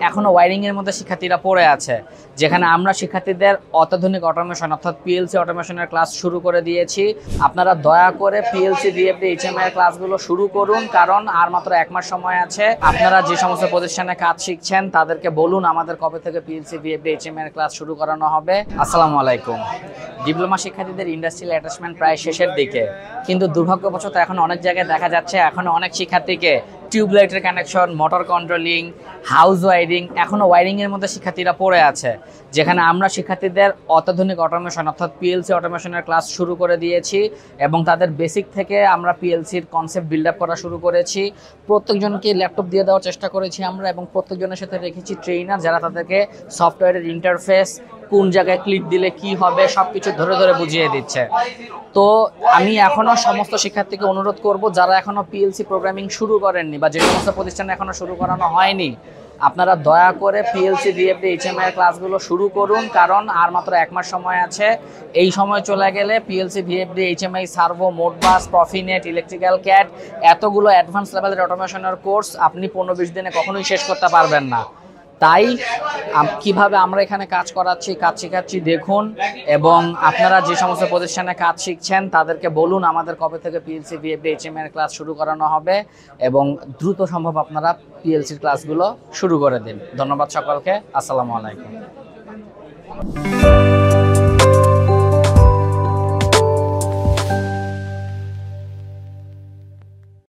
এখনো ওয়্যারিং এর মধ্যে শিক্ষার্থীরা পড়ে আছে, যেখানে আমরা শিক্ষার্থীদের অত্যাধুনিক অটোমেশন অর্থাৎ পিএলসি অটোমেশনের ক্লাস শুরু করে দিয়েছি। আপনারা দয়া করে পিএলসি ডিএফডি এইচএমআই এর ক্লাসগুলো শুরু করুন, কারণ আর মাত্র 1 মাস সময় আছে। আপনারা যে সমস্ত প্রতিষ্ঠানে কাজ শিখছেন তাদেরকে বলুন আমাদের কবে থেকে পিএলসি ডিএফডি এইচএমআই এর ক্লাস শুরু করানো হবে। আসসালামু আলাইকুম। ডিপ্লোমা শিক্ষার্থীদের ইন্ডাস্ট্রিয়াল অ্যাটাচমেন্ট প্রায় শেষের দিকে, কিন্তু দুর্ভাগ্যবশত এখন অনেক জায়গায় দেখা যাচ্ছে এখনো অনেক শিক্ষার্থীকে টিউবলাইটের connection, motor controlling, house wiring, এখনো ওয়্যারিং এর মধ্যে শিক্ষার্থীরা পড়ে আছে, যেখানে আমরা শিক্ষার্থীদের অত্যাধুনিক অটোমেশন অর্থাৎ পিএলসি অটোমেশনের ক্লাস শুরু করে দিয়েছি এবং তাদের বেসিক থেকে আমরা পিএলসির কনসেপ্ট বিল্ড আপ করা শুরু করেছি। প্রত্যেকজনকে ল্যাপটপ দিয়ে দেওয়ার চেষ্টা করেছি আমরা এবং প্রত্যেকজনের সাথে রেখেছি ট্রেনার, যারা তাদেরকে সফটওয়্যারের ইন্টারফেস, কোন জায়গায় ক্লিক দিলে কি হবে সবকিছু ধরে ধরে বুঝিয়ে দিচ্ছে। তো আমি এখনো সমস্ত শিক্ষার্থীকে অনুরোধ করব, যারা এখনো পিএলসি প্রোগ্রামিং শুরু করেননি বা যে সমস্ত প্রতিষ্ঠানে এখনো শুরু করানো হয়নি, আপনারা দয়া করে পিএলসি ডিএফডি এইচএমআই এর ক্লাসগুলো শুরু করুন, কারণ আর মাত্র 1 মাস সময় আছে। এই সময় চলে গেলে PLC ডিএফডি HMI, servo, Modbus, প্রফিনেট, electrical CAD, এতগুলো অ্যাডভান্স লেভেলের অটোমেশনের কোর্স আপনি 15-20 দিনে কখনোই শেষ করতে পারবেন না। তাই কিভাবে আমরা এখানে কাজ করাচ্ছি, কাজ শেখাচ্ছি দেখুন, এবং আপনারা যে সমস্ত প্রতিষ্ঠানে কাজ শিখছেন তাদেরকে বলুন আমাদের কবে থেকে পিএলসি ডিএফডি এইচএমআই এর ক্লাস শুরু করানো হবে এবং দ্রুত সম্ভব আপনারা পিএলসির ক্লাসগুলো শুরু করে দিন। ধন্যবাদ সকলকে। আসসালামু আলাইকুম।